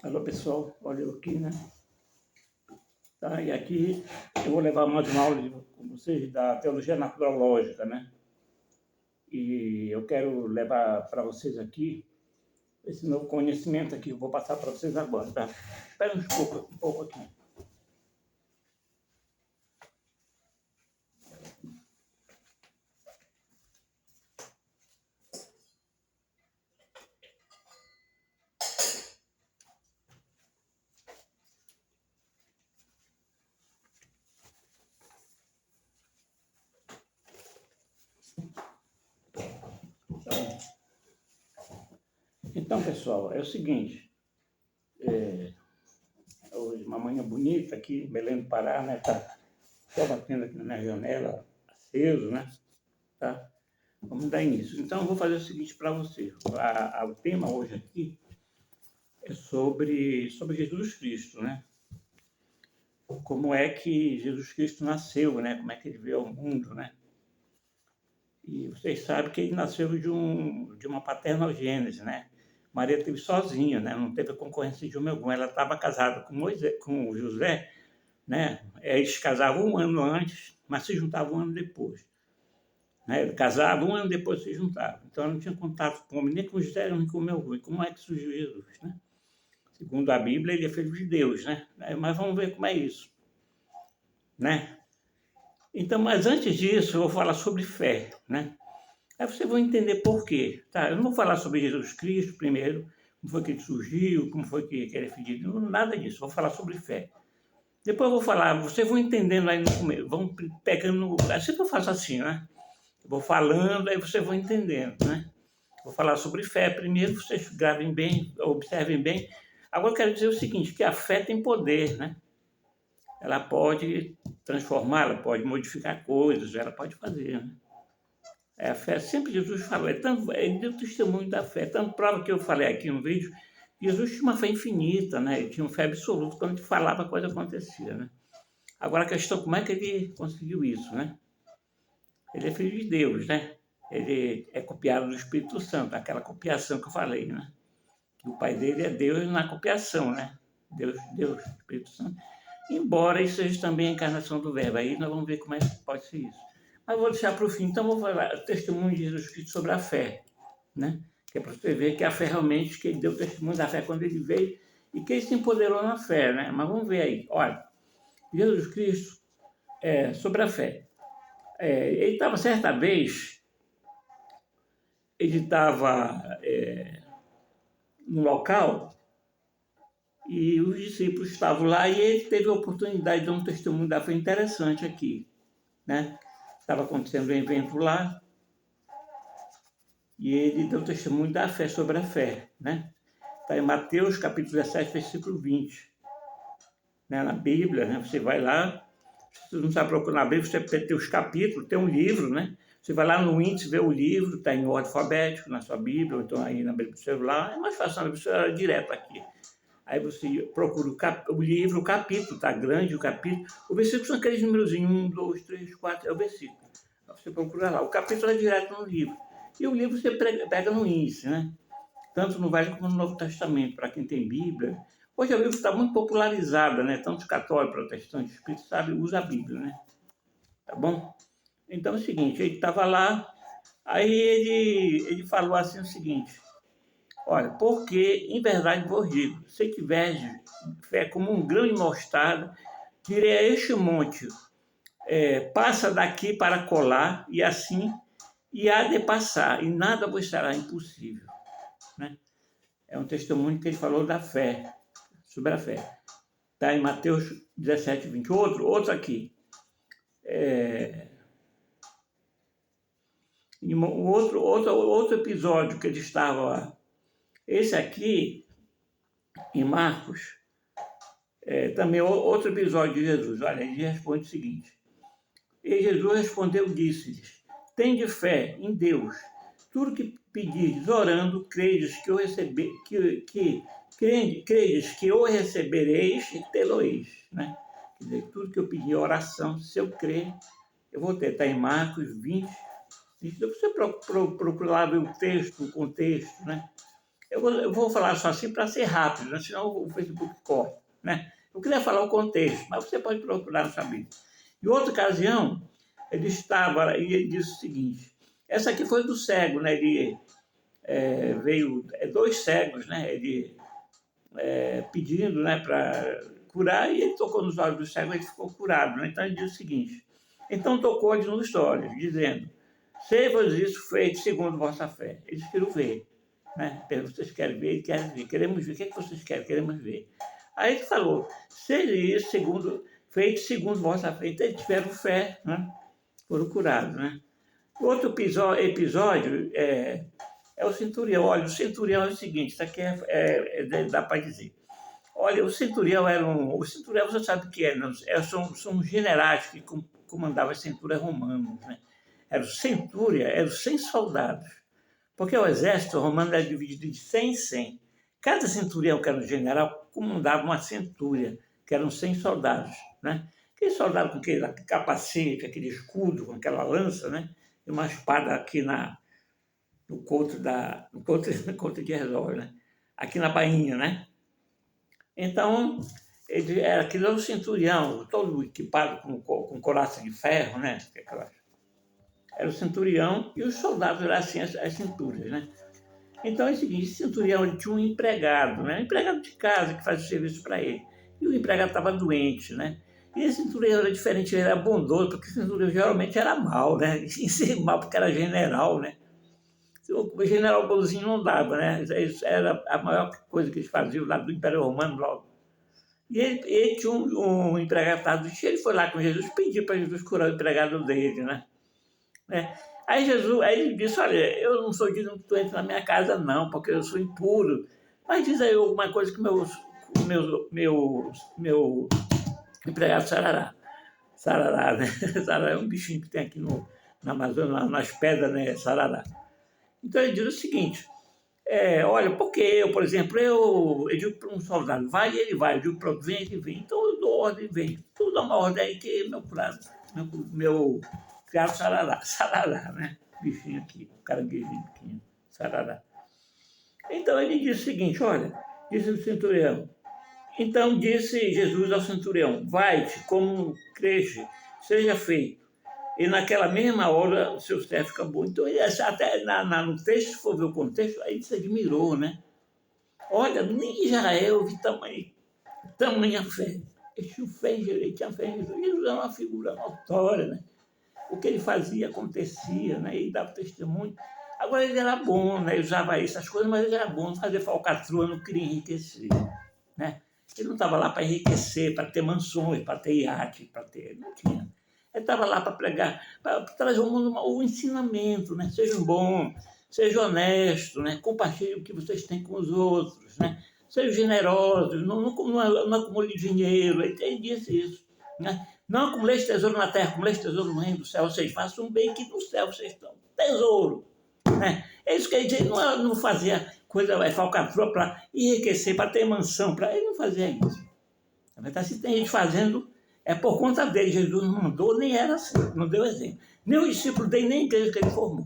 Alô pessoal, olha eu aqui, né? Tá, e aqui eu vou levar mais uma aula com vocês da teologia naturalógica, né? E eu quero levar para vocês aqui esse novo conhecimento aqui, eu vou passar para vocês agora, tá? Espera um pouco aqui. Então, pessoal, é o seguinte, hoje uma manhã bonita aqui em Belém do Pará, né? Tá só batendo aqui na minha janela, aceso, né? Tá? Vamos dar início. Então, eu vou fazer o seguinte para você. O tema hoje aqui é sobre Jesus Cristo, né? Como é que Jesus Cristo nasceu, né? Como é que ele veio ao mundo, né? E vocês sabem que ele nasceu de uma paternogênese, né? Maria teve sozinha, né? Não teve concorrência de homem algum. Ela estava casada com José, né? Eles casavam um ano antes, mas se juntavam um ano depois. Né? Casavam um ano depois se juntavam. Então ela não tinha contato com homem, nem com José, nem com meu avô. E como é que surgiu Jesus, né? Segundo a Bíblia, ele é filho de Deus, né? Mas vamos ver como é isso, né? Então, mas antes disso, eu vou falar sobre fé, né? Aí vocês vão entender por quê, tá? Eu não vou falar sobre Jesus Cristo primeiro, como foi que ele surgiu, como foi que ele é filho de Deus, nada disso. Vou falar sobre fé. Depois eu vou falar, vocês vão entendendo aí no começo, vão pegando, é sempre eu faço assim, né? Eu vou falando, aí vocês vão entendendo, né? Vou falar sobre fé primeiro, vocês gravem bem, observem bem. Agora eu quero dizer o seguinte, que a fé tem poder, né? Ela pode transformar, ela pode modificar coisas, ela pode fazer, né? A fé, sempre Jesus falou, ele deu testemunho da fé. Tanto prova que eu falei aqui no vídeo, Jesus tinha uma fé infinita, né? Ele tinha uma fé absoluta, quando ele falava a coisa acontecia, né? Agora a questão, como é que ele conseguiu isso, né? Ele é filho de Deus, né? Ele é copiado do Espírito Santo, aquela copiação que eu falei, né? O pai dele é Deus na copiação, né? Deus, Espírito Santo. Embora isso seja também a encarnação do Verbo. Aí nós vamos ver como é que pode ser isso. Mas vou deixar para o fim. Então, vou falar o testemunho de Jesus Cristo sobre a fé, né? Que é para você ver que a fé realmente, que ele deu testemunho da fé quando ele veio e que ele se empoderou na fé, né? Mas vamos ver aí. Olha, Jesus Cristo, sobre a fé. Ele estava, certa vez, ele estava no local e os discípulos estavam lá e ele teve a oportunidade de dar um testemunho da fé interessante aqui, né? Estava acontecendo um evento lá e ele deu testemunho da fé, sobre a fé, né? Está em Mateus, capítulo 17, versículo 20. Né? Na Bíblia, né? Você vai lá, se você não sabe procurar na Bíblia, você tem os capítulos, tem um livro, né? Você vai lá no índice, vê o livro, está em ordem alfabética na sua Bíblia, ou então aí na Bíblia do celular. É mais fácil na Bíblia do celular, direto aqui. Aí você procura o livro, o capítulo, está grande o capítulo. O versículo são aqueles númerozinhos, 1, 2, 3, 4, é o versículo. Aí você procura lá. O capítulo é direto no livro. E o livro você pega no índice, né? Tanto no Velho como no Novo Testamento, para quem tem Bíblia. Hoje a Bíblia está muito popularizada, né? Tanto os católicos, protestantes, espíritos, sabe, usa a Bíblia, né? Tá bom? Então é o seguinte, ele estava lá, aí ele falou assim o seguinte: olha, porque em verdade vos digo, se tiveres fé como um grão de mostarda, direi a este monte, passa daqui para colar, e assim, e há de passar, e nada vos será impossível. Né? É um testemunho que ele falou da fé, sobre a fé. Está em Mateus 17, 20. Outro aqui. Em outro episódio que ele estava lá. Esse aqui, em Marcos, também outro episódio de Jesus. Olha, ele responde o seguinte: e Jesus respondeu e disse-lhes: tende fé em Deus. Tudo que pedirdes orando, credes que o credes que o recebereis e tê-lo-eis. Né? Quer dizer, tudo que eu pedir em oração, se eu crer, eu vou ter. Está em Marcos 20. Você procura lá ver o texto, o contexto, né? Eu vou falar só assim para ser rápido, né? Senão o Facebook corta, né? Eu queria falar o contexto, mas você pode procurar no Bíblia. Em outra ocasião, ele estava e ele disse o seguinte, essa aqui foi do cego, né? Ele veio, dois cegos, né? Ele pedindo, né, para curar, e ele tocou nos olhos do cego e ele ficou curado, né? Então ele diz o seguinte, então tocou-lhes nos olhos, dizendo, sei-vos isso feito segundo vossa fé. Eles queriam ver, né? Vocês querem ver? Eles querem ver. Queremos ver. O que, é que vocês querem? Queremos ver. Aí ele falou, seja isso feito segundo vossa fé. Então eles tiveram fé, né? Foram curados, né? Outro episódio é o centurião. Olha, o centurião é o seguinte, isso aqui dá para dizer. Olha, o centurião o centurião você sabe o que é, não? São generais que comandavam as centúrias romanas, né? Eram 100 soldados, porque o exército romano era dividido de 100 em 100. Cada centurião, que era um general, comandava uma centúria, que eram 100 soldados, né? Aquele soldado com aquele capacete, aquele escudo, com aquela lança, né? E uma espada aqui no couro de revólver, né? Aqui na bainha, né? Então, aquilo era o centurião, todo equipado com couraça de ferro, né? Era o centurião e os soldados eram assim, as cinturas, né? Então é o seguinte, esse centurião ele tinha um empregado, né? Um empregado de casa que fazia o serviço para ele. E o empregado estava doente, né? E esse centurião era diferente, ele era bondoso, porque o centurião geralmente era mau, né? E ser mal porque era general, né? O general bonzinho não dava, né? Isso era a maior coisa que eles faziam lá do Império Romano logo. E ele tinha um empregado, ele foi lá com Jesus, pediu para Jesus curar o empregado dele, né? Aí ele disse, olha, eu não sou digno que tu entre na minha casa não, porque eu sou impuro. Mas diz aí alguma coisa que meu empregado Sarará. Sarará, né? Sarará é um bichinho que tem aqui na Amazônia, nas pedras, né? Sarará. Então ele diz o seguinte, olha, porque eu, por exemplo, eu digo para um soldado, vai e ele vai, eu digo para outro, vem, ele vem. Então eu dou ordem, vem. Tudo dá uma ordem aí que meu criado Sarará, né? Bichinho aqui, caranguejinho pequeno, Sarará. Então ele disse o seguinte, olha, disse o centurião, então disse Jesus ao centurião, vai-te, como creste, seja feito. E naquela mesma hora o seu servo fica bom. Então, ele, até no texto, se for ver o contexto, aí ele se admirou, né? Olha, nem Israel eu vi tamanha fé. Ele tinha fé em Jesus. Jesus era uma figura notória, né? O que ele fazia acontecia, né? Ele dava testemunho. Agora ele era bom, né? Ele usava essas coisas, mas ele era bom, não fazia falcatrua, não queria enriquecer, né? Ele não estava lá para enriquecer, para ter mansões, para ter iate, para ter... Não tinha. Ele estava lá para pregar, para trazer o ensinamento, né? Sejam bons, sejam honestos, né? Compartilhem o que vocês têm com os outros, né? Sejam generosos, não acumule dinheiro. Ele disse isso, né? Não acumuleis tesouro na terra, acumuleis tesouro no reino do céu. Vocês façam bem que no céu vocês estão. Tesouro, né? É isso que ele dizia, não fazia coisa falcatrua para enriquecer, para ter mansão, ele não fazia isso. Na verdade, se tem gente fazendo, é por conta dele. Jesus não mandou, nem era assim, não deu exemplo. Nem o discípulo dele, nem a igreja que ele formou.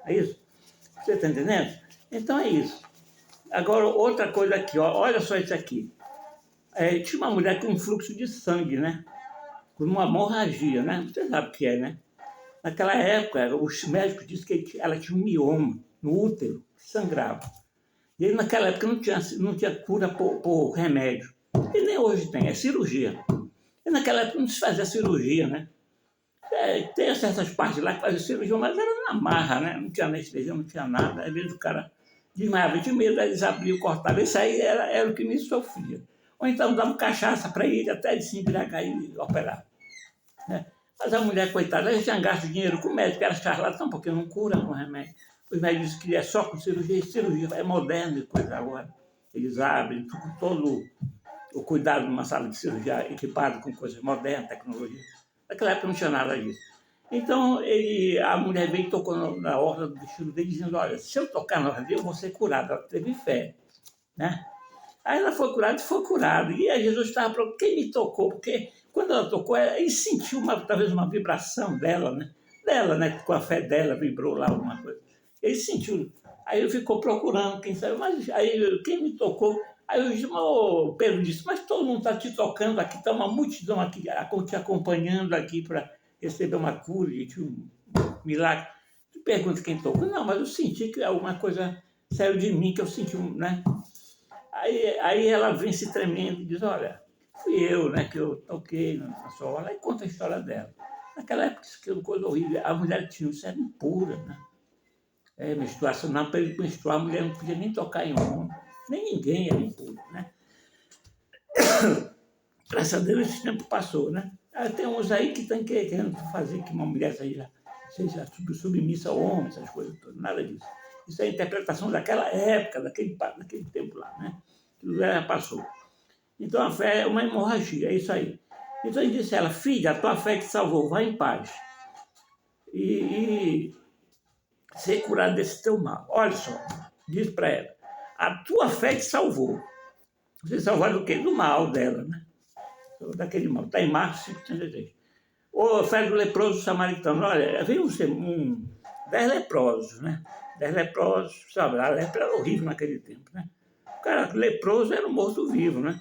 É isso? Você está entendendo? Então é isso. Agora, outra coisa aqui, ó, olha só isso aqui. Tinha uma mulher com um fluxo de sangue, né? Com uma hemorragia, né? Você sabe o que é, né? Naquela época, os médicos disseram que ela tinha um mioma no útero, que sangrava. E aí, naquela época não tinha cura por remédio. E nem hoje tem, é cirurgia. E naquela época não se fazia cirurgia, né? Tem certas partes lá que fazia cirurgia, mas era na marra, né? Não tinha anestesia, não tinha nada. Às vezes o cara desmaiava de medo, eles abriam, cortavam. Isso aí era o que me sofria. Ou então davam cachaça para ele, até ele se embriagar e operar. Né? Mas a mulher, coitada, ela tinha gasto dinheiro com o médico, era charlatão, porque não cura com remédio. Os médicos dizem que é só com cirurgia, e cirurgia é moderna e coisa agora. Eles abrem com todo o cuidado numa sala de cirurgia equipada com coisas modernas, tecnologia. Naquela época não tinha nada disso. Então, a mulher veio e tocou na orla do vestido dele, dizendo, olha, se eu tocar na orla dele, eu vou ser curada. Ela teve fé, né? Aí ela foi curada e foi curada. E aí Jesus estava falando, quem me tocou? Porque quando ela tocou, ele sentiu talvez uma vibração dela, né? Com a fé dela, vibrou lá alguma coisa. Ele sentiu Aí ele ficou procurando, quem sabe, mas aí quem me tocou? Aí o Pedro disse, mas todo mundo está te tocando aqui, está uma multidão aqui te acompanhando aqui para receber uma cura, um milagre. Tu pergunta quem tocou? Não, mas eu senti que alguma coisa saiu de mim, que eu senti, né? Aí ela vem se tremendo e diz, olha, fui eu, né, que eu toquei na sua hora, e conta a história dela. Naquela época, isso que era uma coisa horrível, a mulher tinha, isso era impura, né? Menstruação, não, para ele menstruar, a mulher não podia nem tocar em homem, nem ninguém era impuro, né? Graças a Deus esse tempo passou, né? Tem uns aí que estão querendo fazer que uma mulher seja submissa ao homem, essas coisas todas, nada disso. Isso é a interpretação daquela época, daquele tempo lá, né? Que já passou. Então a fé é uma hemorragia, é isso aí. Então ele disse a ela, filha, a tua fé te salvou, vai em paz. E ser curado desse teu mal. Olha só, diz para ela, a tua fé te salvou. Você salvou do quê? Do mal dela, né? Daquele mal. Está em Marcos 5,33. O fé do leproso samaritano. Olha, veio 10 leprosos, né? 10 leprosos, sabe? A lepra era horrível naquele tempo, né? O cara leproso era um morto-vivo, né?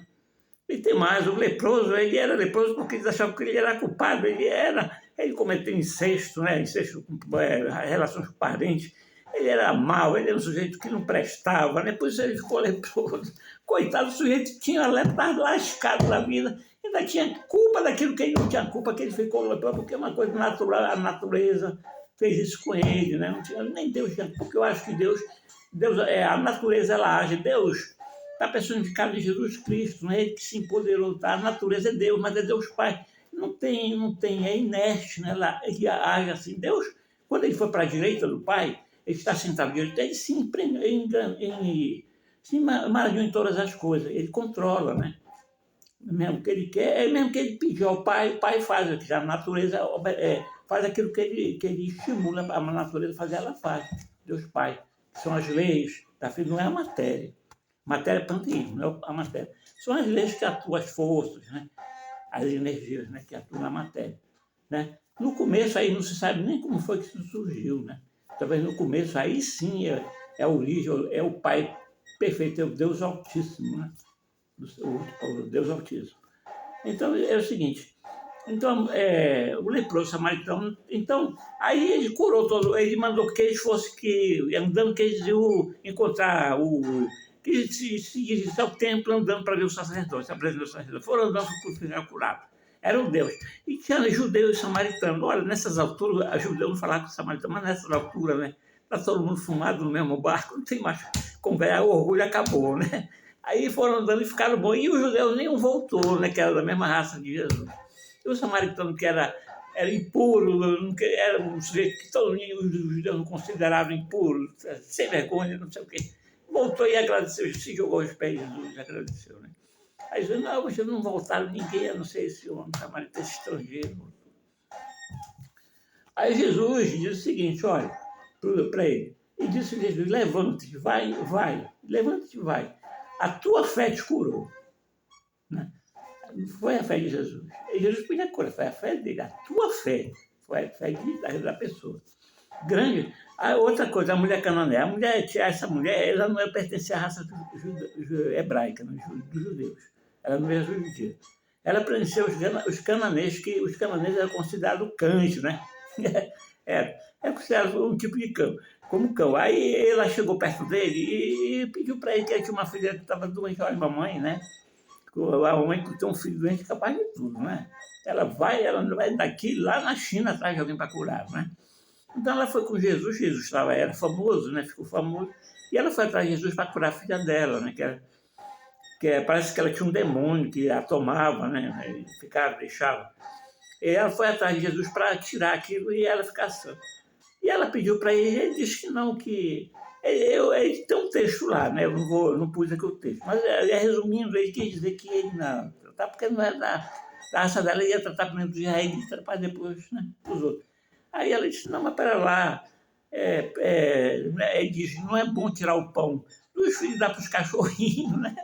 E tem mais, o leproso, ele era leproso porque eles achavam que ele era culpado, ele cometeu incesto, né? Incesto com relações com parentes, ele era mau, ele era um sujeito que não prestava, né? Por isso ele ficou leproso. Coitado, o sujeito tinha lascado da vida, ainda tinha culpa daquilo que ele não tinha culpa, que ele ficou leproso, porque é uma coisa natural, a natureza fez isso com ele, né? Não tinha, nem Deus tinha, porque eu acho que Deus a natureza ela age, Deus está personificado em Jesus Cristo, não é ele que se empoderou, tá? A natureza é Deus, mas é Deus Pai. Não tem, é inerte, né? Ele age assim. Deus, quando ele foi para a direita do Pai, ele está sentado à direita, ele se emaragiou em todas as coisas, ele controla, né? Mesmo que ele quer, mesmo que ele pediu ao Pai, o Pai faz, a natureza faz aquilo que ele estimula a natureza a fazer, ela faz. Deus Pai, que são as leis da vida, não é a matéria. Matéria é panteísmo, não é a matéria. São as leis que atuam, as forças, né? As energias, né? Que atuam na matéria. Né? No começo, aí não se sabe nem como foi que isso surgiu. Né? Talvez no começo, aí sim é a origem, é o Pai perfeito, é o Deus Altíssimo. Né? O Deus Altíssimo. Então, é o seguinte. Então, o leproso samaritano, então, aí ele curou todo, ele mandou que eles fossem, andando, que eles iam encontrar que se ao templo andando para ver o sacerdote, apresentar o sacerdote. Foram andando para ficar curado. Era um Deus. E tinha judeu e samaritano. Olha, nessas alturas, a judeu não falava com o samaritano, mas nessas alturas, né? Está todo mundo fumado no mesmo barco, não tem mais conversa, o orgulho acabou, né? Aí foram andando e ficaram bons. E os judeus nenhum voltou, né? Que era da mesma raça de Jesus. E o samaritano, que era impuro, era um sujeito que todos os judeus não consideravam impuro, sem vergonha, não sei o quê. Voltou e agradeceu, se jogou aos pés de Jesus e agradeceu, né? Aí disse, não, vocês não voltaram ninguém, a não ser esse homem samaritano, esse estrangeiro. Aí Jesus disse o seguinte, olha, para ele, e disse a Jesus, levante-te, vai, levante-te, vai. A tua fé te curou. Né? Foi a fé de Jesus. E Jesus podia curar, foi a fé dele, a tua fé, foi a fé da pessoa. Grande. A outra coisa, a mulher cananeia. Essa mulher, ela não pertencia à raça hebraica, dos judeus. Ela não era judia. Ela pertencia aos cananeus, que os cananeus eram considerados cães, né? É considerado um tipo de cão, como cão. Aí ela chegou perto dele e pediu para ele que ele tinha uma filha que estava doente. Olha, mamãe, né? A mamãe que tem um filho doente é capaz de tudo, né? Ela vai daqui lá na China atrás de alguém para curar, né? Então ela foi com Jesus era famoso, né? Ficou famoso. E ela foi atrás de Jesus para curar a filha dela, né? Parece que ela tinha um demônio que a tomava, né? Deixava. E ela foi atrás de Jesus para tirar aquilo e ela ficar sã. E ela pediu para ele disse que não, que... Ele tem um texto lá, né? Eu não pus aqui o texto. Mas, resumindo, ele quis dizer que ele não... Porque não é da raça dela, ele ia tratar primeiro dos israelitas para depois, né? Os outros. Aí ela disse, não, mas pera lá, ele diz, não é bom tirar o pão dos filhos e dar para os cachorrinhos, né?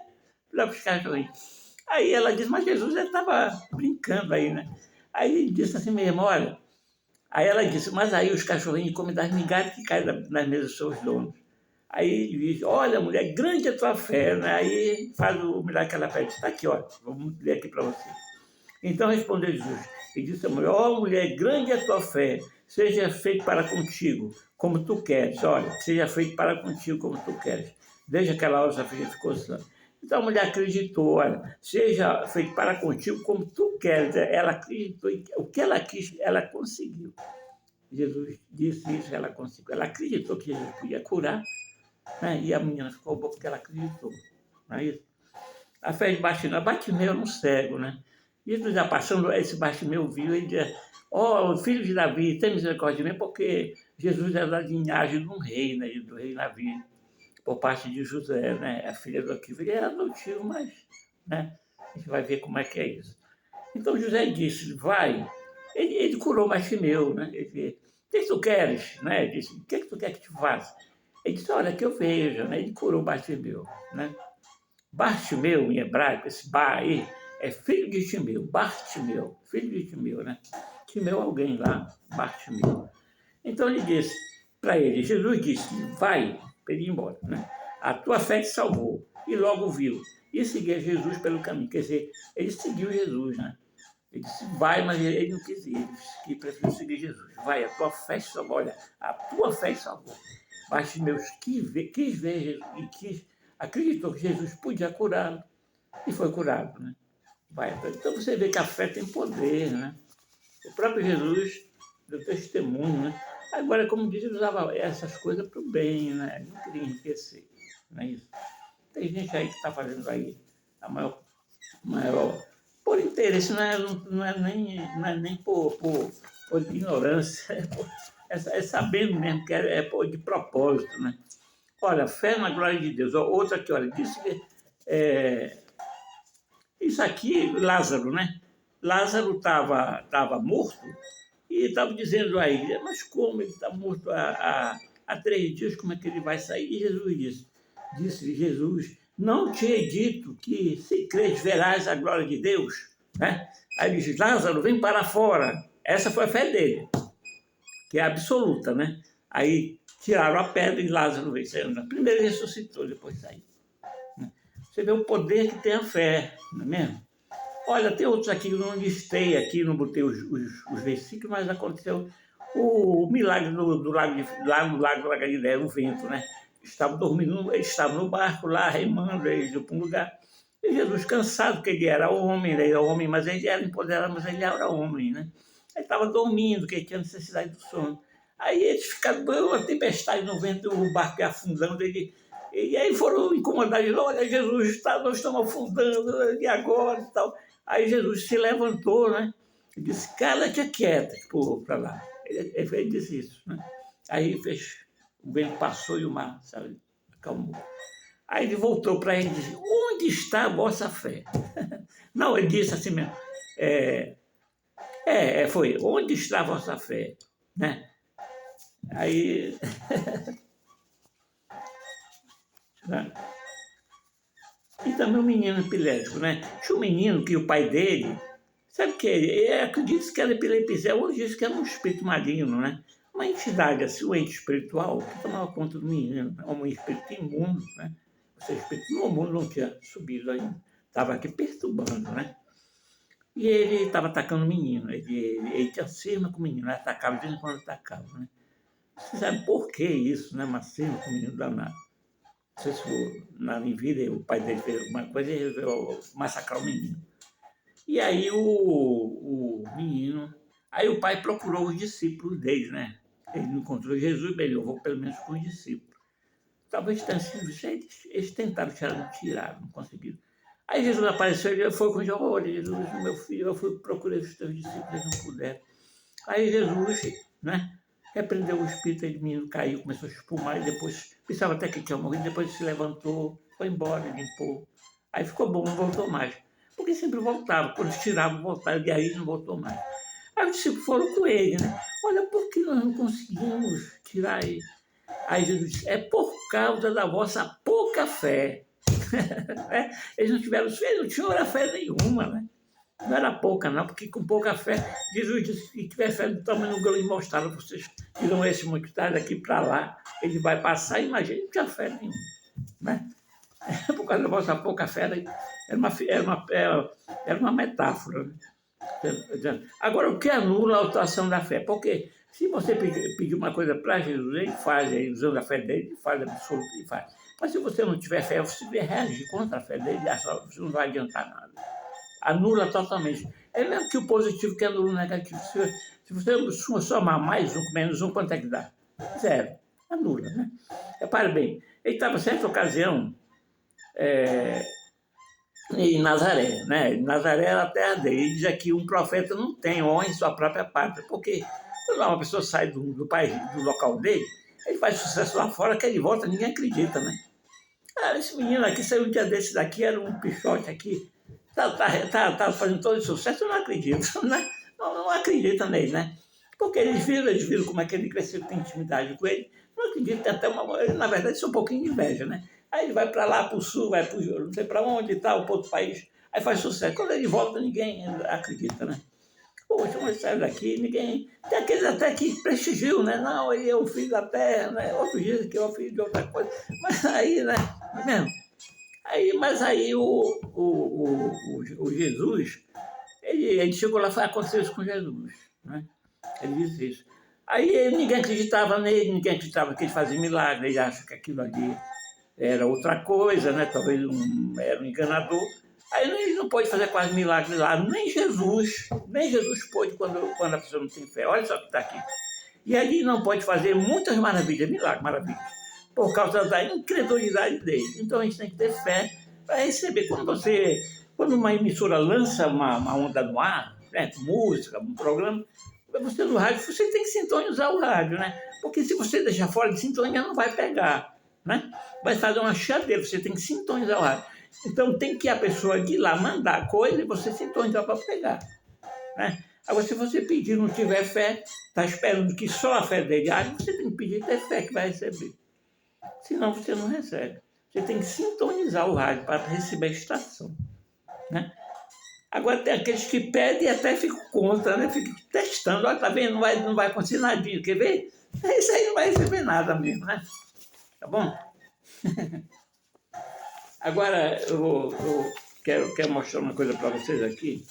Dá para os cachorrinhos. Aí ela disse, mas Jesus estava brincando aí, né? Aí ele disse assim mesmo, olha, aí ela disse, mas aí os cachorrinhos comem das migalhas que caem nas mesas dos seus donos. Aí ele diz, olha, mulher, grande é a tua fé, né? Aí faz o milagre que ela pede, está aqui, ó, vamos ler aqui para você. Então respondeu Jesus, e disse a mulher, ó mulher, grande é a tua fé, seja feito para contigo, como tu queres. Olha, seja feito para contigo, como tu queres. Desde aquela hora sua filha ficou sã. Então a mulher acreditou, olha, seja feito para contigo, como tu queres. Ela acreditou, o que ela quis, ela conseguiu. Jesus disse isso, ela conseguiu. Ela acreditou que Jesus podia curar, né? E a menina ficou boa porque ela acreditou. Não é isso? A fé de Bartimeu, Bartimeu era um cego, né? Jesus já passando, esse Bartimeu viu, ele dizia, ó, filho de Davi, tem misericórdia de mim, porque Jesus era da linhagem de um rei, né? Do rei Davi, por parte de José, né? A filha do Aquilo. Ele era adotivo, mas, né? A gente vai ver como é que é isso. Então José disse, vai. Ele curou Bartimeu, né? Ele disse, o que tu queres? Né? Ele disse, o que tu quer que te faça? Ele disse, olha, que eu veja, né? Ele curou Bartimeu, né? Bartimeu, em hebraico, esse bar aí, é filho de Timeu, Bartimeu, filho de Timeu, né? Timeu alguém lá, Bartimeu. Então ele disse para ele, Jesus disse, vai, para ele ir embora, né? A tua fé te salvou. E logo viu. E seguia Jesus pelo caminho. Quer dizer, ele seguiu Jesus, né? Ele disse, vai, mas ele não quis ir. Ele disse que preferiu seguir Jesus. Vai, a tua fé te salvou. Olha, a tua fé te salvou. Bartimeu quis ver Jesus e acreditou que Jesus podia curá-lo. E foi curado, né? Vai. Então você vê que a fé tem poder, né? O próprio Jesus deu testemunho, né? Agora, como diz, ele usava essas coisas para o bem, né? Ele não queria enriquecer, não é isso? Tem gente aí que está fazendo aí a maior por interesse, não é nem por ignorância, é sabendo mesmo que de propósito, né? Olha, fé na glória de Deus. Outra aqui, olha, disse que isso aqui, Lázaro, né? Lázaro estava morto e estava dizendo a ele, mas como ele está morto há 3 dias, como é que ele vai sair? E Jesus disse Jesus, não te he dito que se crês verás a glória de Deus? Né? Aí ele diz, Lázaro, vem para fora. Essa foi a fé dele, que é absoluta, né? Aí tiraram a pedra e Lázaro veio saindo. Primeiro ele ressuscitou, depois saiu. Você vê o poder que tem a fé, não é mesmo? Olha, tem outros aqui que eu não listei aqui, não botei os versículos, mas aconteceu o milagre lá no lago da Galileia, o vento, né? Estava dormindo, ele estava no barco lá, remando, ele iam para um lugar. E Jesus, cansado, porque ele era homem, mas ele era empoderado, mas ele era homem, né? Ele estava dormindo, porque ele tinha necessidade do sono. Aí eles ficaram, uma tempestade no vento, o barco ia afundando, e aí foram incomodar ele, olha, Jesus, nós estamos afundando, e agora e tal. Aí Jesus se levantou, né? E disse, cala-te quieta, pulou para lá. Ele disse isso, né? Aí o vento passou e o mar, sabe, acalmou. Aí ele voltou para ele e disse, onde está a vossa fé? Não, ele disse assim mesmo, foi, onde está a vossa fé? Né? Aí... E também o menino epilético, né? Tinha um menino que o pai dele, sabe o que ele acredita que era epilepsia, hoje diz que era um espírito maligno, né? Uma entidade assim, um ente espiritual, que tomava conta do menino, né? Um espírito imundo, né? Ou seja, o espírito no mundo não tinha subido ainda, estava aqui perturbando, né? E ele estava atacando o menino, ele tinha cisma com o menino, ele atacava, de vez em quando atacava, né? Você sabe por que isso, né? Uma cisma com o menino danado. Não sei se na vida o pai dele fez alguma coisa e resolveu massacrar o menino. E aí o menino... Aí o pai procurou os discípulos dele, né? Ele não encontrou Jesus, bem, eu vou pelo menos com os discípulos. Talvez tenha sido isso. Eles tentaram tirar, não tiraram, não conseguiram. Aí Jesus apareceu e foi com Jesus, olha, Jesus, meu filho, eu procurei os teus discípulos, eles não puderam. Aí Jesus, né? Repreendeu o espírito, aí o menino caiu, começou a espumar, e depois pensava até que tinha morrido, depois se levantou, foi embora, limpou. Aí ficou bom, não voltou mais. Porque sempre voltava, quando tiravam, voltava, e aí não voltou mais. Aí os discípulos foram com ele, né? Olha, por que nós não conseguimos tirar ele? Aí Jesus disse, é por causa da vossa pouca fé. Eles não tiveram fé, não tinham fé nenhuma, né? Não era pouca, não, porque com pouca fé, Jesus disse, se tiver fé do tamanho do grão de mostarda, vocês tiram esse muito tarde daqui para lá, ele vai passar, imagina, não tinha fé nenhuma, né? Por causa da vossa pouca fé, era uma metáfora, né? Agora, o que anula a atuação da fé? Porque se você pedir uma coisa para Jesus, ele faz, ele usando a fé dele, ele faz absoluto, ele faz. Mas se você não tiver fé, você vai reagir contra a fé dele, você não vai adiantar nada. Anula totalmente. É mesmo que o positivo que anula o negativo. Se você somar mais um, menos um, quanto é que dá? Zero. Anula, né? Repare bem, ele estava, certa ocasião, em Nazaré, né? Nazaré era a terra dele. Ele diz aqui, um profeta não tem honra em sua própria pátria, porque quando uma pessoa sai do país, do local dele, ele faz sucesso lá fora, que ele volta, ninguém acredita, né? Ah, esse menino aqui saiu um dia desse daqui, era um pichote aqui, tá fazendo todo esse sucesso, eu não acredito, né? Não acredita nele, né? Porque eles viram como é que ele cresceu, tem intimidade com ele, não acredito, tem até na verdade, isso é um pouquinho de inveja, né? Aí ele vai para lá, para o sul, vai para não sei para onde e tal, para outro país, aí faz sucesso. Quando ele volta, ninguém acredita, né? Poxa, mas saiu daqui, ninguém... Tem aqueles até que prestigiam, né? Não, ele é o filho da terra, né? Outro diz que é o filho de outra coisa. Mas aí, né? Mesmo? Mas aí o Jesus, ele chegou lá e aconteceu isso com Jesus, né? Ele disse isso. Aí ninguém acreditava nele, ninguém acreditava que ele fazia milagre, ele acha que aquilo ali era outra coisa, né? Talvez era um enganador. Aí ele não pode fazer quase milagres lá, nem Jesus pôde quando a pessoa não tem fé. Olha só o que está aqui. E ali não pode fazer muitas maravilhas, milagres, maravilhas, por causa da incredulidade dele. Então a gente tem que ter fé para receber. Quando uma emissora lança uma onda no ar, né? Música, um programa, você no rádio, você tem que sintonizar o rádio, né? Porque se você deixar fora de sintonia, não vai pegar, né? Vai fazer uma chadeira, você tem que sintonizar o rádio. Então tem que a pessoa ir lá mandar coisa e você sintonizar para pegar, né? Agora, se você pedir não tiver fé, está esperando que só a fé dele age, você tem que pedir ter fé que vai receber. Senão você não recebe. Você tem que sintonizar o rádio para receber a estação, né? Agora tem aqueles que pedem e até ficam contra, né? Ficam testando. Olha, tá vendo? Não vai acontecer nadinha. Quer ver? Isso aí não vai receber nada mesmo, né? Tá bom? Agora eu quero mostrar uma coisa para vocês aqui.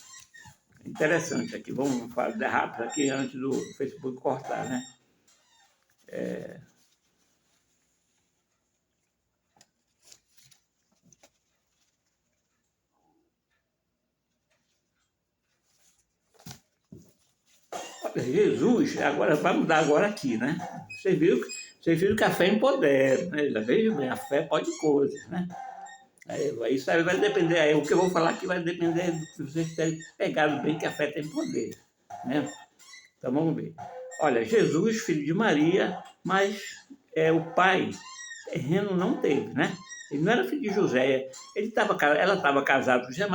Interessante aqui. Vamos fazer rápido aqui antes do Facebook cortar, né? Jesus, agora vai mudar agora aqui, né? Vocês viram que a fé empodera, né? Já vejo bem, a fé pode coisas, né? Isso aí vai depender, aí o que eu vou falar aqui vai depender do que vocês terem pegado bem, que a fé tem poder, né? Então vamos ver. Olha, Jesus, filho de Maria, mas o pai terreno não teve, né? Ele não era filho de José, ela estava casada com José,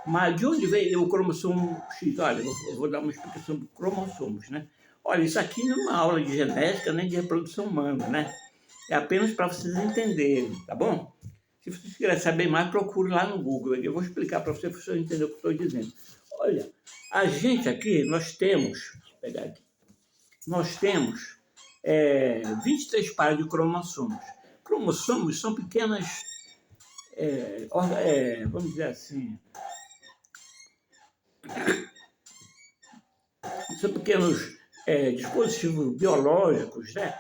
mas de onde veio o cromossomo X? Olha, eu vou dar uma explicação do cromossomos, né? Olha, isso aqui não é uma aula de genética nem de reprodução humana, né? É apenas para vocês entenderem, tá bom? Se vocês quiserem saber mais, procure lá no Google. Eu vou explicar para vocês entenderem o que eu estou dizendo. Olha, a gente aqui, nós temos, vou pegar aqui, nós temos 23 pares de cromossomos. Cromossomos são pequenas, vamos dizer assim, são pequenos dispositivos biológicos, né?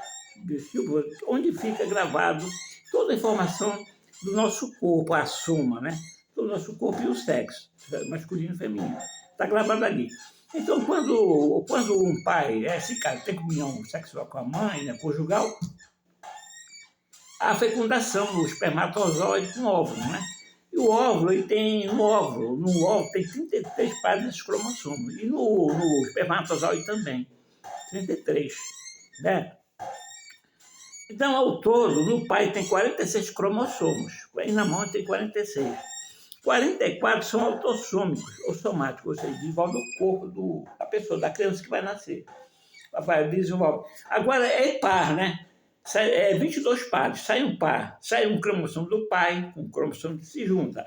Onde fica gravado toda a informação do nosso corpo, a soma, né? Do nosso corpo e o sexo, masculino e feminino. Está gravado ali. Então, quando um pai, esse cara, tem comunhão sexual com a mãe, né, conjugal, a fecundação do espermatozoide com óvulo, né? E o óvulo, no óvulo tem 33 pares desses cromossomos. E no espermatozoide também, 33, né? Então, ao todo, no pai tem 46 cromossomos, e na mãe tem 46. 44 são autossômicos, ou somáticos, ou seja, desenvolvem o corpo da pessoa, da criança que vai nascer. Desenvolve. Agora, é par, né? 22 pares, sai um par, sai um cromossomo do pai, um cromossomo que se junta,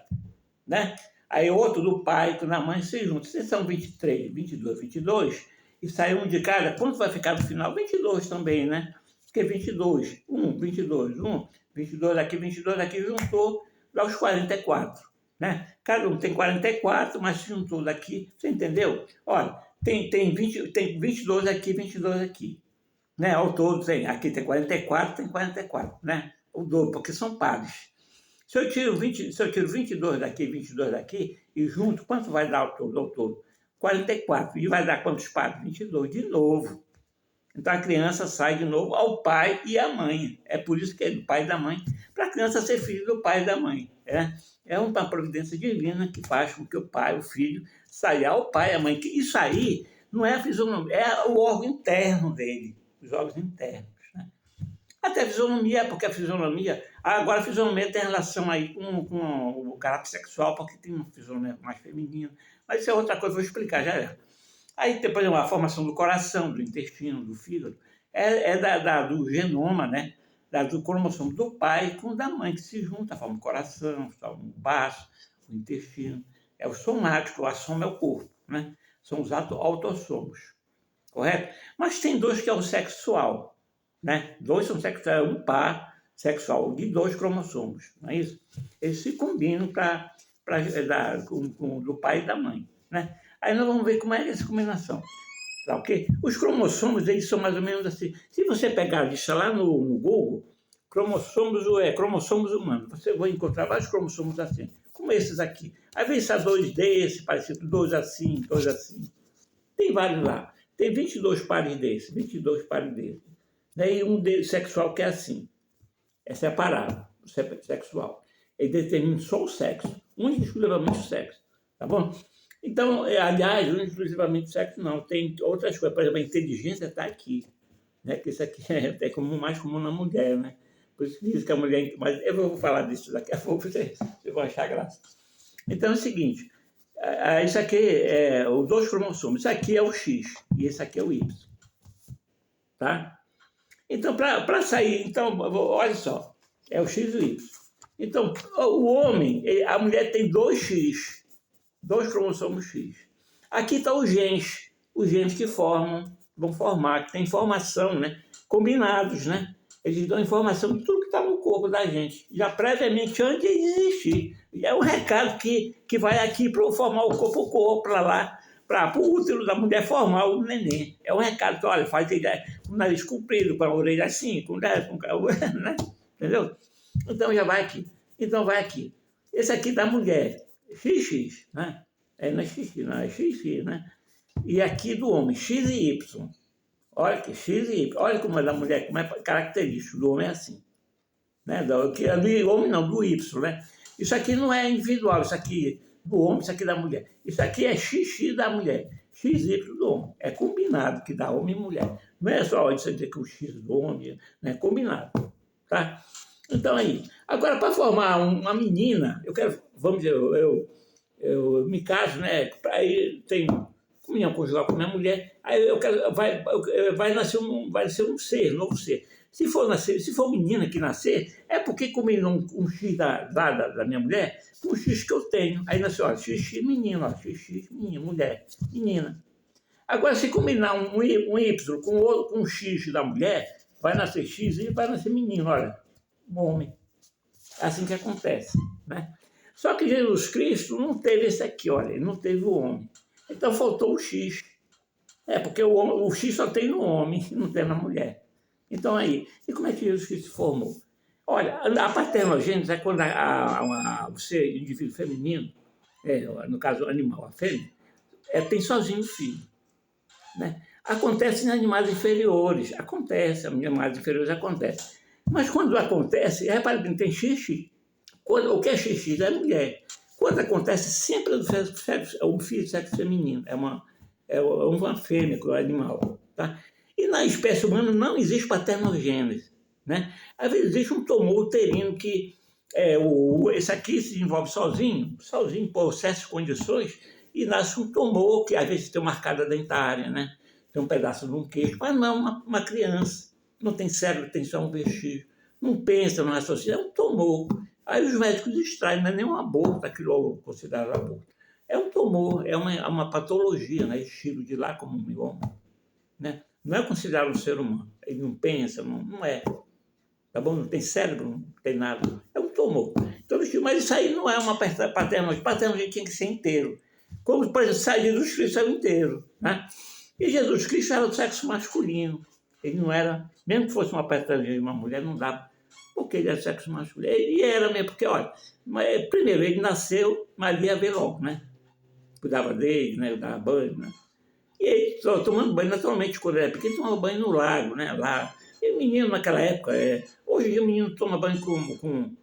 né? Aí outro do pai, que na mãe se junta. Se são 23, 22, e sai um de cada, quanto vai ficar no final? 22 também, né? Porque 22, 22 aqui, 22 aqui, juntou, dá os 44. Né? Cada um tem 44, mas se juntou daqui, você entendeu? Olha, tem 22 aqui, 22 aqui. Né? Ao todo, aqui tem 44, tem 44, né? O dobro, porque são pares. Se eu tiro 22 daqui, 22 daqui, e junto, quanto vai dar ao todo? Ao todo? 44. E vai dar quantos pares? 22, de novo. Então a criança sai de novo ao pai e à mãe. É por isso que é do pai e da mãe, para a criança ser filho do pai e da mãe. É uma providência divina que faz com que o pai, o filho, saia ao pai e à mãe. Isso aí não é a fisionomia, é o órgão interno dele, os órgãos internos. Né? Até a fisionomia, porque a fisionomia... Agora a fisionomia tem relação aí com o caráter sexual, porque tem uma fisionomia mais feminina. Mas isso é outra coisa, vou explicar já. Aí tem, por exemplo, a formação do coração, do intestino, do fígado, do genoma, né? Do cromossomo do pai com o da mãe, que se junta, forma o coração, o baço, o intestino. É o somático, a soma é o corpo, né? São os autossomos, correto? Mas tem dois que é o sexual, né? Dois são sexuais, é um par sexual de dois cromossomos, não é isso? Eles se combinam do pai e da mãe, né? Aí nós vamos ver como é essa combinação. Tá, ok? Os cromossomos, eles são mais ou menos assim. Se você pegar isso lá no Google, cromossomos humanos, você vai encontrar vários cromossomos assim, como esses aqui. Às vezes há dois desses, parecidos, dois assim, dois assim. Tem vários lá. Tem 22 pares desses, 22 pares desses. E um deles sexual que é assim. É separado, sexual. Ele determina só o sexo, único e exclusivamente o sexo. Tá bom? Então, aliás, não exclusivamente sexo, não. Tem outras coisas. Por exemplo, a inteligência está aqui. Né? Que isso aqui é mais comum na mulher, né? Por isso que diz que a mulher... Mas eu vou falar disso daqui a pouco, vocês vão achar graça. Então, é o seguinte. Isso aqui é os dois cromossomos. Isso aqui é o X e esse aqui é o Y. Tá? Então, para sair... Então, olha só. É o X e o Y. Então, o homem... A mulher tem 2X. 2 cromossomos X. Aqui estão os genes que vão formar, que tem informação, né? Combinados, né? Eles dão informação de tudo que está no corpo da gente, já previamente antes de existir. É um recado que vai aqui para formar o corpo para lá, para o útero da mulher formar o neném. É um recado que, olha, faz ideia, com o nariz comprido, com a orelha assim, com o né? Entendeu? Então já vai aqui. Então vai aqui. Esse aqui da mulher. XX, né? Não é XX, não é XX, né? E aqui do homem, X e Y. Olha aqui, X e Y. Olha como é da mulher, como é característico. Do homem é assim. Né? Do homem não, do Y, né? Isso aqui não é individual, isso aqui do homem, isso aqui da mulher. Isso aqui é XX da mulher, XY do homem. É combinado que dá homem e mulher. Não é só isso dizer que o X do homem, né? É combinado, tá? Então aí, agora para formar uma menina, vamos dizer, eu me caso, né? Aí tem comunhão conjugal com a minha mulher, aí vai nascer um ser, novo ser. Se for menina que nascer, é porque combinou um X da minha mulher com o X que eu tenho. Aí nasceu, ó, XX menino, ó, XX menina, mulher, menina. Agora, se combinar um Y com um X da mulher, vai nascer X e vai nascer menino, olha. Homem. É assim que acontece, né? Só que Jesus Cristo não teve esse aqui, olha, ele não teve o homem. Então faltou o X. Porque o X só tem no homem, não tem na mulher. Então aí, e como é que Jesus Cristo se formou? Olha, a paternogênese é quando o ser indivíduo feminino, no caso o animal, a fêmea, tem sozinho o filho, né? Acontece em animais inferiores, animais inferiores acontece. Mas quando acontece, repare bem, tem XX. O que é XX? É mulher. Quando acontece, sempre é o filho de sexo feminino. É uma fêmea, que é um animal. Tá? E na espécie humana não existe paternogênese. Né? Às vezes existe um tumor uterino que esse aqui se desenvolve sozinho por certas condições, e nasce um tumor que às vezes tem uma arcada dentária, né? Tem um pedaço de um queixo, mas não uma criança. Não tem cérebro, tem só um vestígio, não pensa, não raciocina, é um tumor. Aí os médicos extraem, não é nem um aborto, aquilo considerado aborto. É um tumor, é uma patologia, né? Estilo de lá como um homem. né? Não é considerado um ser humano. Ele não pensa, não é. Tá bom? Não tem cérebro, não tem nada. É um tumor. Então, mas isso aí não é uma paternidade. Paternidade tinha que ser inteiro. Como, por exemplo, Jesus Cristo era inteiro, né? E Jesus Cristo era do sexo masculino. Ele não era, mesmo que fosse uma paternidade de uma mulher, não dava, porque ele era do sexo masculino. Ele era mesmo, porque, olha, primeiro, ele nasceu, Maria veio logo, né? Cuidava dele, né? Dava banho, né? E ele tomando banho, naturalmente, quando ele era pequeno, tomava banho no lago, né? Lá. E o menino, naquela época, hoje em dia o menino toma banho com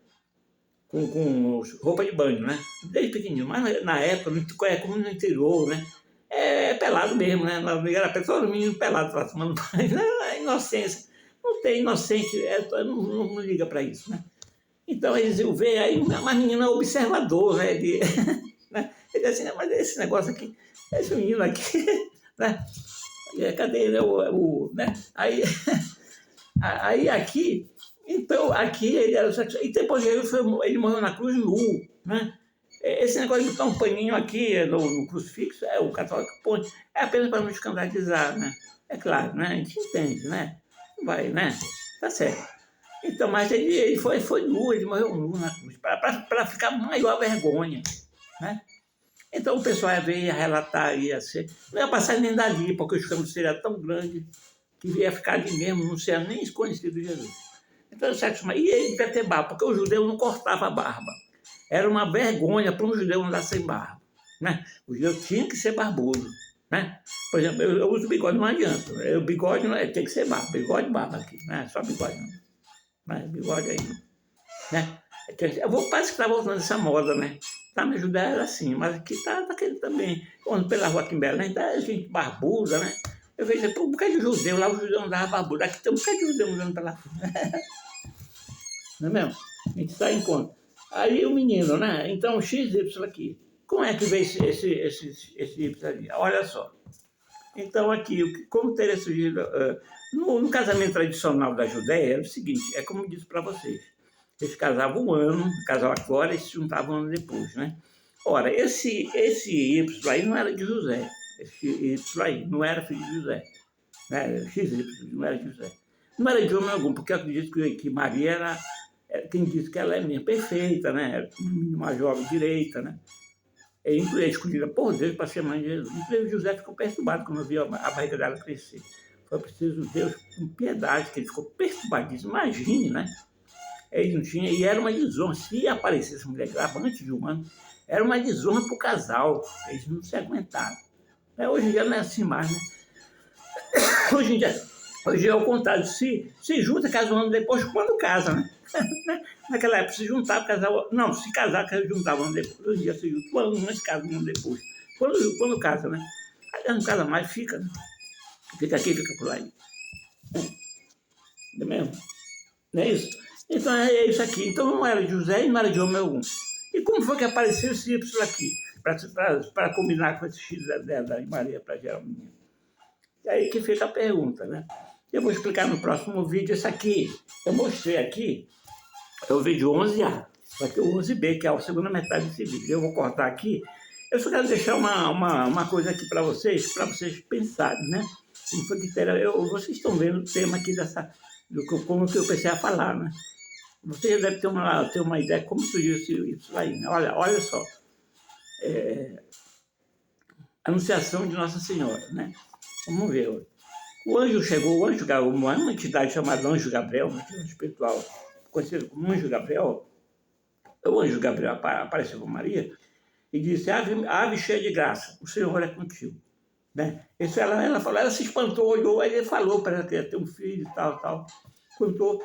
roupa de banho, né? Desde pequenininho. Mas na época, como no interior, né? É pelado mesmo, né? Na era todo menino pelado lá tomando banho. É inocência. Não tem inocente, não liga para isso, né? Então eles veem aí uma menina observador, né? Né? Ele diz assim, mas esse negócio aqui, esse menino aqui, né? Cadê ele? Né? Aí aqui, então aqui ele era sexual. E depois ele morreu na cruz nu, né? Esse negócio de botar um paninho aqui no crucifixo, o católico põe, é apenas para não escandalizar, né? É claro, né? A gente entende, né? Vai, né? Tá certo. Então, mas ele foi nu, ele morreu nu na cruz, para ficar maior vergonha, né? Então o pessoal veio relatar, não ia passar nem dali, porque o escândalo seria tão grande que ia ficar ali mesmo, não seria nem conhecido Jesus. Então, e ele devia ter barba, porque o judeu não cortava a barba. Era uma vergonha para um judeu andar sem barba, né? O judeu tinha que ser barbudo, né? Por exemplo, eu uso bigode, não adianta. O bigode tem que ser barba, bigode e barba aqui, né? Só bigode não. Mas bigode aí, né? Parece que está voltando essa moda, né? Tá, na Judéia era assim, mas aqui tá querendo também. Quando pela rua aqui em Belém, tá gente barbuda, né? Eu vejo, por causa de judeu, lá o judeu andava barbudo. Aqui tem um bocado de judeu andando pela rua. Não é mesmo? A gente está em conta. Aí o menino, né? Então, o XY aqui. Como é que veio esse Y ali? Olha só. Então, aqui, como teria surgido... no casamento tradicional da Judéia, era o seguinte, é como eu disse para vocês. Eles casavam um ano, casavam agora e se juntavam um ano depois, né? Ora, esse Y aí não era de José. Esse Y aí não era filho de José. Né? XY não era de José. Não era de homem algum, porque eu acredito que Maria era quem disse que ela é mesmo perfeita, né? Uma jovem direita, né? É escolhida por Deus para ser mãe de Jesus. Inclusive, José ficou perturbado quando viu a barriga dela crescer. Foi preciso Deus, com piedade, que ele ficou perturbadíssimo. Imagine, né? Ele não tinha, e era uma desonra. Se aparecesse mulher grávida antes de um ano, era uma desonra para o casal. Eles não se aguentaram. Hoje em dia não é assim mais, né? Hoje em dia é o contrário. Se junta, casa um ano depois, quando casa, né? Naquela época se juntava, casava. Não, se casar, juntava um ano depois. Hoje em dia se junta um ano antes, casa um ano depois. Quando casa, né? Aí não casa mais, fica, né? Fica aqui, fica por aí. Não é mesmo? Não é isso? Então é isso aqui. Então não era de José e não era de homem algum. E como foi que apareceu esse Y aqui? Para combinar com esse X da Maria para gerar um menino. E aí que fica a pergunta, né? Eu vou explicar no próximo vídeo isso aqui. Eu mostrei aqui, é o vídeo 11A. Vai ter o 11B, que é a segunda metade desse vídeo. Eu vou cortar aqui. Eu só quero deixar uma coisa aqui para vocês pensarem, né? Vocês estão vendo o tema aqui como que eu pensei a falar, né? Você já deve ter uma ideia de como surgiu isso aí, né? Olha só. Anunciação de Nossa Senhora, né? Vamos ver. O anjo chegou, uma entidade chamada Anjo Gabriel, uma entidade espiritual conhecida como Anjo Gabriel. O Anjo Gabriel apareceu com Maria e disse: ave cheia de graça, o Senhor é contigo. Né? Isso ela falou, ela se espantou, olhou, aí ele falou para ela que ia ter um filho e tal. Contou.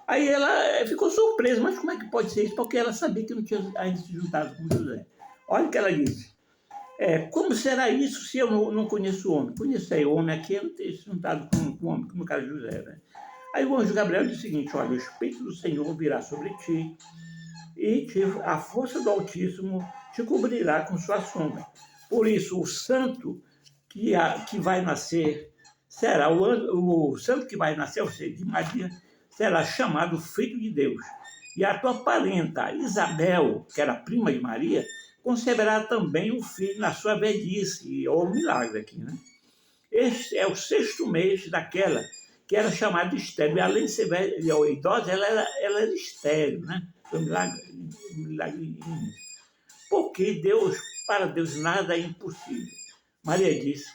Aí ela ficou surpresa, mas como é que pode ser isso? Porque ela sabia que não tinha ainda se juntado com José. Olha o que ela disse. Como será isso se eu não conheço o homem? Conheci o homem aqui, eu não tenho se juntado com o homem, no caso de José. Né? Aí o anjo Gabriel disse o seguinte: olha, o Espírito do Senhor virá sobre ti e a força do Altíssimo te cobrirá com sua sombra. Por isso, o santo que vai nascer será o santo que vai nascer, ou seja, de Maria, será chamado Filho de Deus. E a tua parenta Isabel, que era prima de Maria, conceberá também um filho na sua velhice. Olha o milagre aqui, né? Este é o 6º mês daquela que era chamada estéril. E além de ser velha, idosa, ela era estéril, né? Foi um milagre imenso. Porque para Deus nada é impossível. Maria disse,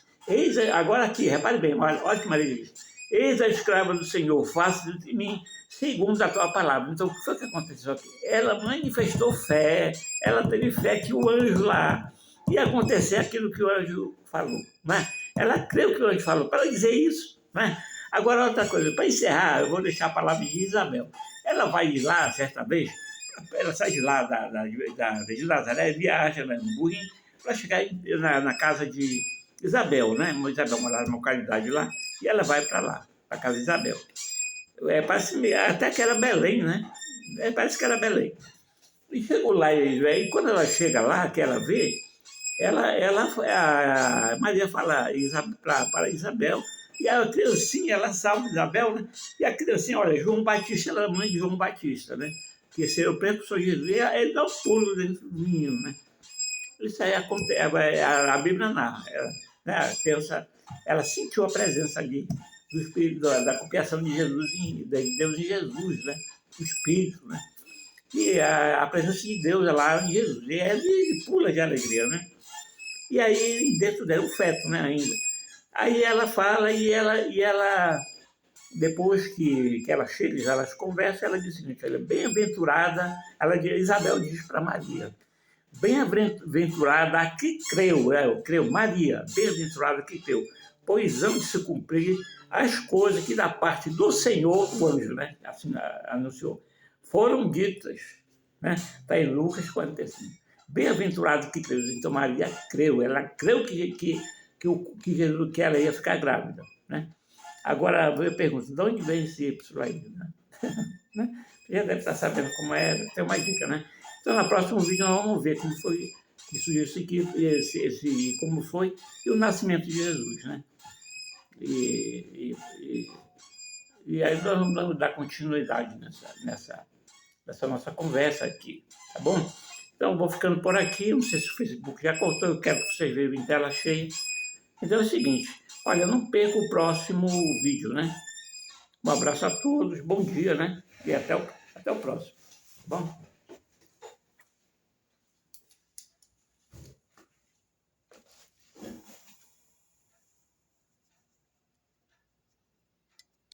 agora aqui, repare bem, olha que Maria disse, eis a escrava do Senhor, faça de mim segundo a tua palavra. Então, o que foi que aconteceu aqui? Ela manifestou fé, ela teve fé que o anjo lá ia acontecer aquilo que o anjo falou, né? Ela creu que o anjo falou, para dizer isso, né? Agora, outra coisa, para encerrar, eu vou deixar a palavra de Isabel. Ela vai ir lá, certa vez, ela sai de lá de Nazaré, viaja, né, no burrinho, para chegar na casa de Isabel, né? Isabel morava numa localidade lá, e ela vai para lá, para a casa de Isabel. Parece até que era Belém, né? Parece que era Belém. E chegou lá, e quando ela chega lá, que ela vê, a Maria fala para Isabel, e a criancinha, ela salva Isabel, né? E a criancinha, olha, João Batista, ela é mãe de João Batista, né? Que seria o precursor de Jesus, ele dá um pulo dentro do menino, né? Isso aí acontece, a Bíblia narra, né? A criança, ela sentiu a presença ali do Espírito, da copiação de Jesus, de Deus em Jesus, né? O Espírito, né? E a presença de Deus lá em Jesus. E ele pula de alegria, né? E aí, dentro dela, o feto, né, ainda. Aí ela fala e ela depois que ela chega, elas conversam, ela diz o seguinte, ela é bem-aventurada, Isabel diz para Maria, bem-aventurada a que creu, eu creio, Maria, bem-aventurada a que creu, pois hão de se cumprir as coisas que da parte do Senhor, o anjo, né, assim anunciou, foram ditas, né, está em Lucas 45. Bem-aventurado que creu. Então Maria creu, ela creu que Jesus, que ela ia ficar grávida, né? Agora eu pergunto, de onde vem esse Y aí, né? Você já deve estar sabendo como é, tem uma dica, né? Então, no próximo vídeo nós vamos ver como foi que surgiu como foi e o nascimento de Jesus, né? E aí nós vamos dar continuidade nessa nossa conversa aqui, tá bom? Então, vou ficando por aqui, não sei se o Facebook já cortou, eu quero que vocês vejam em tela cheia. Então é o seguinte, olha, não perca o próximo vídeo, né? Um abraço a todos, bom dia, né? E até o próximo, tá bom?